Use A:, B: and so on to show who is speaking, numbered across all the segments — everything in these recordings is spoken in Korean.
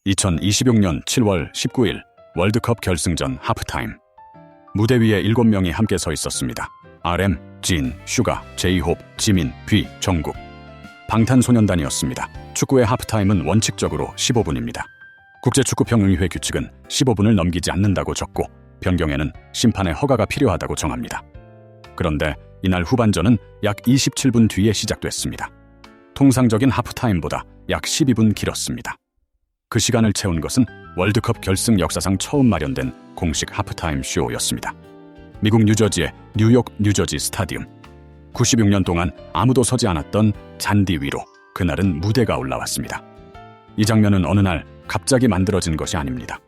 A: 2026년 7월 19일 월드컵 결승전 하프타임. 무대 위에 7명이 함께 서 있었습니다. RM, 진, 슈가, 제이홉, 지민, 뷔, 정국. 방탄소년단이었습니다. 축구의 하프타임은 원칙적으로 15분입니다. 국제축구평의회 규칙은 15분을 넘기지 않는다고 적고 변경에는 심판의 허가가 필요하다고 정합니다. 그런데 이날 후반전은 약 27분 뒤에 시작됐습니다. 통상적인 하프타임보다 약 12분 길었습니다. 그 시간을 채운 것은 월드컵 결승 역사상 처음 마련된 공식 하프타임 쇼였습니다. 미국 뉴저지의 뉴욕 뉴저지 스타디움. 96년 동안 아무도 서지 않았던 잔디 위로 그날은 무대가 올라왔습니다. 이 장면은 어느 날 갑자기 만들어진 것이 아닙니다.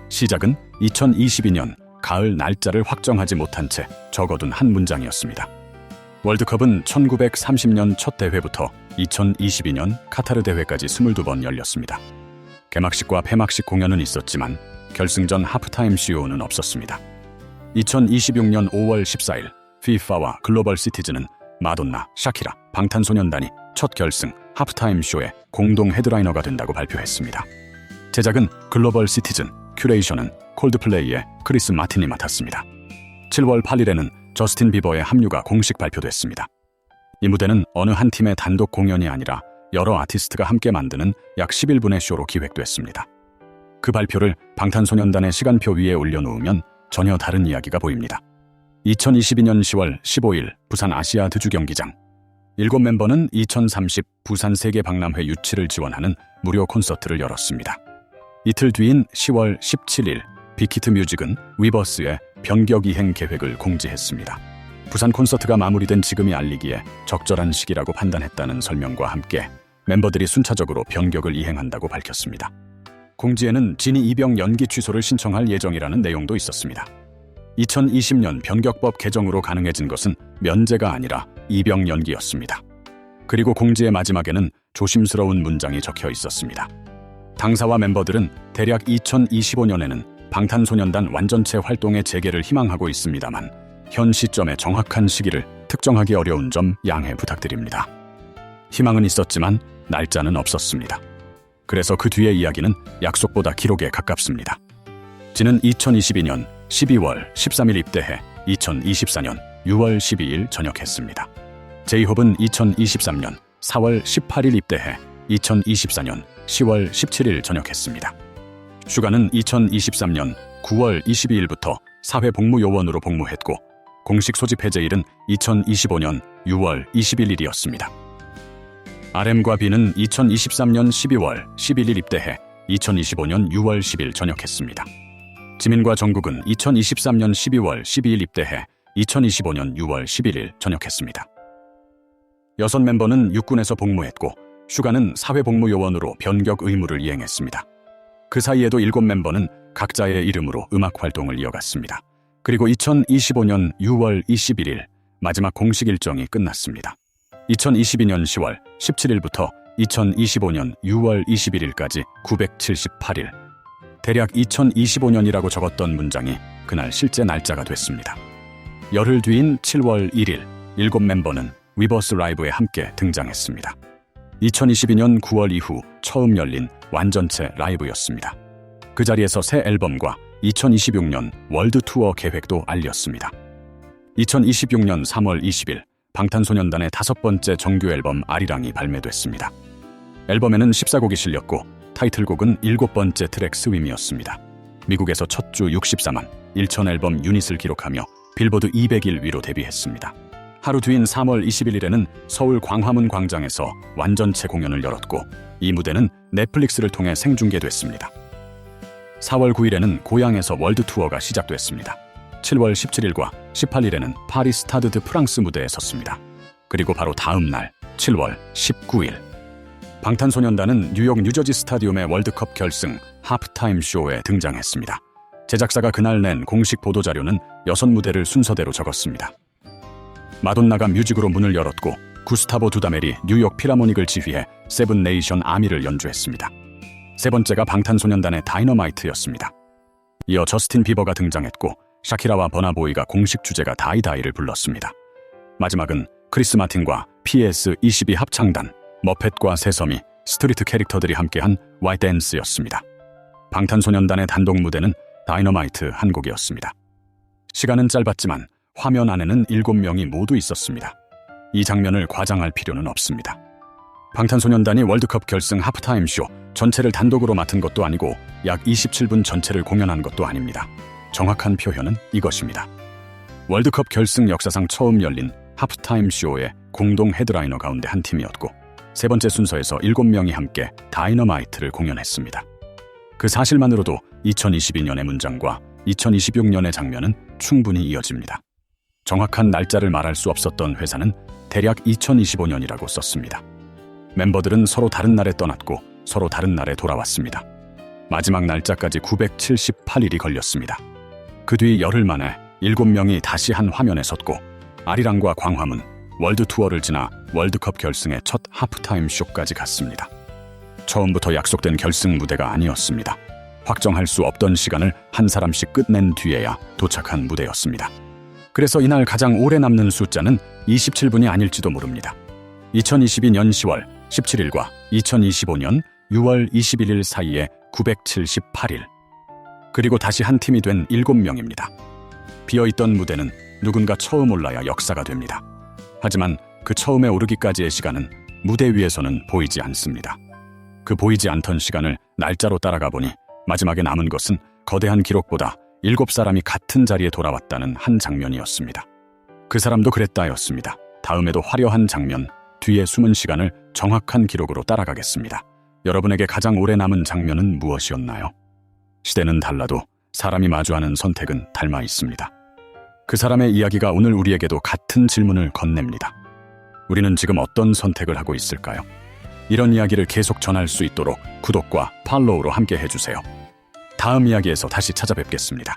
A: 시작은 2022년 가을 날짜를 확정하지 못한 채 적어둔 한 문장이었습니다. 월드컵은 1930년 첫 대회부터 2022년 카타르 대회까지 22번 열렸습니다. 개막식과 폐막식 공연은 있었지만 결승전 하프타임 쇼는 없었습니다. 2026년 5월 14일 FIFA와 글로벌 시티즌은 마돈나, 샤키라, 방탄소년단이 첫 결승 하프타임 쇼의 공동 헤드라이너가 된다고 발표했습니다. 제작은 글로벌 시티즌, 큐레이션은 콜드플레이의 크리스 마틴이 맡았습니다. 7월 8일에는 저스틴 비버의 합류가 공식 발표됐습니다. 이 무대는 어느 한 팀의 단독 공연이 아니라 여러 아티스트가 함께 만드는 약 11분의 쇼로 기획됐습니다. 그 발표를 방탄소년단의 시간표 위에 올려놓으면 전혀 다른 이야기가 보입니다. 2022년 10월 15일 부산 아시아드주 경기장. 7멤버는 2030 부산 세계박람회 유치를 지원하는 무료 콘서트를 열었습니다. 이틀 뒤인 10월 17일 빅히트 뮤직은 위버스의 변격 이행 계획을 공지했습니다. 부산 콘서트가 마무리된 지금이 알리기에 적절한 시기라고 판단했다는 설명과 함께 멤버들이 순차적으로 변격을 이행한다고 밝혔습니다. 공지에는 진이 입영 연기 취소를 신청할 예정이라는 내용도 있었습니다. 2020년 변격법 개정으로 가능해진 것은 면제가 아니라 입영 연기였습니다. 그리고 공지의 마지막에는 조심스러운 문장이 적혀 있었습니다. 당사와 멤버들은 대략 2025년에는 방탄소년단 완전체 활동의 재개를 희망하고 있습니다만 현 시점의 정확한 시기를 특정하기 어려운 점 양해 부탁드립니다. 희망은 있었지만 날짜는 없었습니다. 그래서 그 뒤의 이야기는 약속보다 기록에 가깝습니다. 진은 2022년 12월 13일 입대해 2024년 6월 12일 전역했습니다. 제이홉은 2023년 4월 18일 입대해 2024년 10월 17일 전역했습니다. 슈가는 2023년 9월 22일부터 사회복무요원으로 복무했고 공식 소집 해제일은 2025년 6월 21일이었습니다. RM과 B는 2023년 12월 11일 입대해 2025년 6월 10일 전역했습니다. 지민과 정국은 2023년 12월 12일 입대해 2025년 6월 11일 전역했습니다. 6멤버는 육군에서 복무했고 슈가는 사회복무요원으로 변격 의무를 이행했습니다. 그 사이에도 7멤버는 각자의 이름으로 음악 활동을 이어갔습니다. 그리고 2025년 6월 21일 마지막 공식 일정이 끝났습니다. 2022년 10월 17일부터 2025년 6월 21일까지 978일. 대략 2025년이라고 적었던 문장이 그날 실제 날짜가 됐습니다. 열흘 뒤인 7월 1일 7멤버는 위버스 라이브에 함께 등장했습니다. 2022년 9월 이후 처음 열린 완전체 라이브였습니다. 그 자리에서 새 앨범과 2026년 월드 투어 계획도 알렸습니다. 2026년 3월 20일 방탄소년단의 5번째 정규 앨범 아리랑이 발매됐습니다. 앨범에는 14곡이 실렸고 타이틀곡은 7번째 트랙 스윕이었습니다. 미국에서 첫 주 64만 1천 앨범 유닛을 기록하며 빌보드 200일 위로 데뷔했습니다. 하루 뒤인 3월 21일에는 서울 광화문 광장에서 완전체 공연을 열었고 이 무대는 넷플릭스를 통해 생중계됐습니다. 4월 9일에는 고향에서 월드 투어가 시작됐습니다. 7월 17일과 18일에는 파리 스타드 드 프랑스 무대에 섰습니다. 그리고 바로 다음 날 7월 19일 방탄소년단은 뉴욕 뉴저지 스타디움의 월드컵 결승 하프타임 쇼에 등장했습니다. 제작사가 그날 낸 공식 보도자료는 6무대를 순서대로 적었습니다. 마돈나가 뮤직으로 문을 열었고 구스타보 두다멜이 뉴욕 필하모닉을 지휘해 세븐 네이션 아미를 연주했습니다. 세 번째가 방탄소년단의 다이너마이트였습니다. 이어 저스틴 비버가 등장했고 샤키라와 버나보이가 공식 주제가 다이다이를 불렀습니다. 마지막은 크리스 마틴과 PS22 합창단, 머펫과 새섬이 스트리트 캐릭터들이 함께한 와이댄스였습니다. 방탄소년단의 단독 무대는 다이너마이트 한 곡이었습니다. 시간은 짧았지만 화면 안에는 7명이 모두 있었습니다. 이 장면을 과장할 필요는 없습니다. 방탄소년단이 월드컵 결승 하프타임 쇼 전체를 단독으로 맡은 것도 아니고 약 27분 전체를 공연한 것도 아닙니다. 정확한 표현은 이것입니다. 월드컵 결승 역사상 처음 열린 하프타임 쇼의 공동 헤드라이너 가운데 한 팀이었고 세 번째 순서에서 7명이 함께 다이너마이트를 공연했습니다. 그 사실만으로도 2022년의 문장과 2026년의 장면은 충분히 이어집니다. 정확한 날짜를 말할 수 없었던 회사는 대략 2025년이라고 썼습니다. 멤버들은 서로 다른 날에 떠났고 서로 다른 날에 돌아왔습니다. 마지막 날짜까지 978일이 걸렸습니다. 그 뒤 열흘 만에 7명이 다시 한 화면에 섰고 아리랑과 광화문, 월드 투어를 지나 월드컵 결승의 첫 하프타임 쇼까지 갔습니다. 처음부터 약속된 결승 무대가 아니었습니다. 확정할 수 없던 시간을 한 사람씩 끝낸 뒤에야 도착한 무대였습니다. 그래서 이날 가장 오래 남는 숫자는 27분이 아닐지도 모릅니다. 2022년 10월 17일과 2025년 6월 21일 사이에 978일. 그리고 다시 한 팀이 된 7명입니다. 비어있던 무대는 누군가 처음 올라야 역사가 됩니다. 하지만 그 처음에 오르기까지의 시간은 무대 위에서는 보이지 않습니다. 그 보이지 않던 시간을 날짜로 따라가 보니 마지막에 남은 것은 거대한 기록보다 7사람이 같은 자리에 돌아왔다는 한 장면이었습니다. 그 사람도 그랬다였습니다. 다음에도 화려한 장면, 뒤에 숨은 시간을 정확한 기록으로 따라가겠습니다. 여러분에게 가장 오래 남은 장면은 무엇이었나요? 시대는 달라도 사람이 마주하는 선택은 닮아 있습니다. 그 사람의 이야기가 오늘 우리에게도 같은 질문을 건넵니다. 우리는 지금 어떤 선택을 하고 있을까요? 이런 이야기를 계속 전할 수 있도록 구독과 팔로우로 함께 해주세요. 다음 이야기에서 다시 찾아뵙겠습니다.